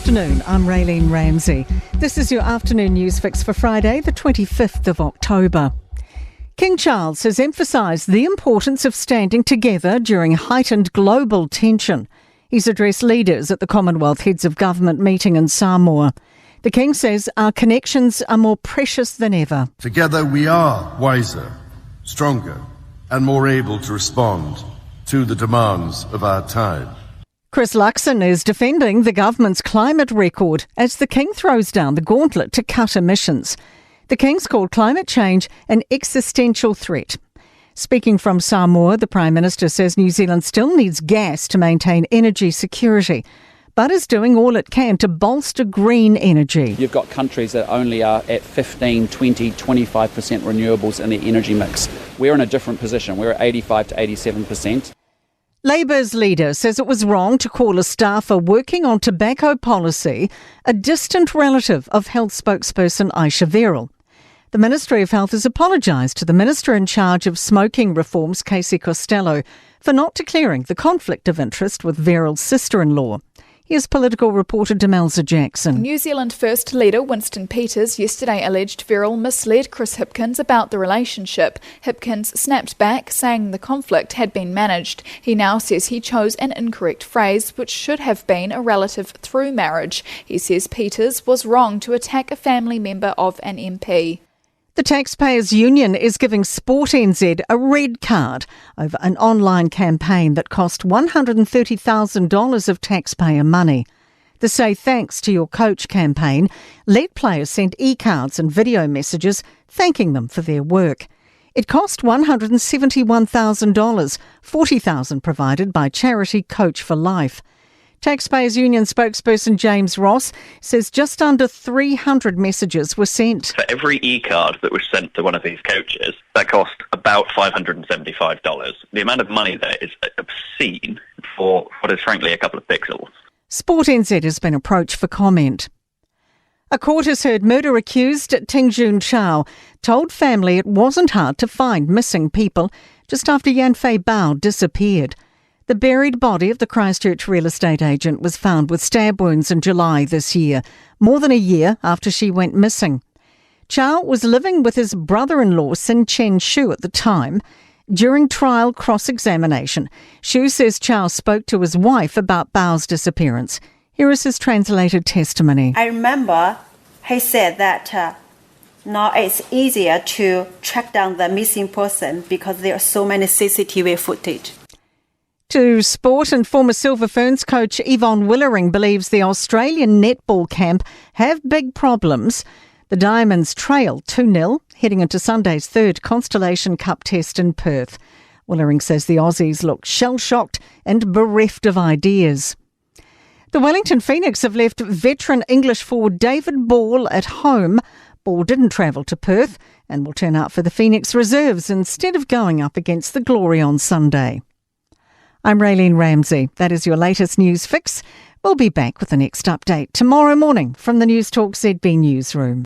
afternoon, I'm Raylene Ramsey. This is your afternoon news fix for Friday, the 25th of October. King Charles has emphasised the importance of standing together during heightened global tension. He's addressed leaders at the Commonwealth Heads of Government meeting in Samoa. The King says our connections are more precious than ever. Together we are wiser, stronger and more able to respond to the demands of our time. Chris Luxon is defending the government's climate record as the King throws down the gauntlet to cut emissions. The King's called climate change an existential threat. Speaking from Samoa, the Prime Minister says New Zealand still needs gas to maintain energy security, but is doing all it can to bolster green energy. You've got countries that only are at 15, 20, 25% renewables in their energy mix. We're in a different position. We're at 85 to 87%. Labour's leader says it was wrong to call a staffer working on tobacco policy a distant relative of health spokesperson Aisha Verrill. The Ministry of Health has apologised to the Minister in charge of smoking reforms, Casey Costello, for not declaring the conflict of interest with Verrill's sister-in-law. Here's political reporter Demelza Jackson. New Zealand First Leader Winston Peters yesterday alleged Verrill misled Chris Hipkins about the relationship. Hipkins snapped back, saying the conflict had been managed. He now says he chose an incorrect phrase, which should have been a relative through marriage. He says Peters was wrong to attack a family member of an MP. The Taxpayers Union is giving Sport NZ a red card over an online campaign that cost $130,000 of taxpayer money. The Say Thanks to Your Coach campaign let players send e-cards and video messages thanking them for their work. It cost $171,000, $40,000 provided by charity Coach for Life. Taxpayers Union spokesperson James Ross says just under 300 messages were sent. For every e-card that was sent to one of these coaches, that cost about $575. The amount of money there is obscene for what is frankly a couple of pixels. Sport NZ has been approached for comment. A court has heard murder accused Ting Jun Chao told family it wasn't hard to find missing people just after Yan Fei Bao disappeared. The buried body of the Christchurch real estate agent was found with stab wounds in July this year, more than a year after she went missing. Chow was living with his brother-in-law Sin Chen Shu at the time. During trial cross-examination, Shu says Chow spoke to his wife about Bao's disappearance. Here is his translated testimony. I remember he said that now it's easier to track down the missing person because there are so many CCTV footage. To sport, and former Silver Ferns coach Yvonne Willering believes the Australian netball camp have big problems. The Diamonds trail 2-0, heading into Sunday's third Constellation Cup test in Perth. Willering says the Aussies look shell-shocked and bereft of ideas. The Wellington Phoenix have left veteran English forward David Ball at home. Ball didn't travel to Perth and will turn out for the Phoenix reserves instead of going up against the Glory on Sunday. I'm Raylene Ramsey. That is your latest news fix. We'll be back with the next update tomorrow morning from the Newstalk ZB newsroom.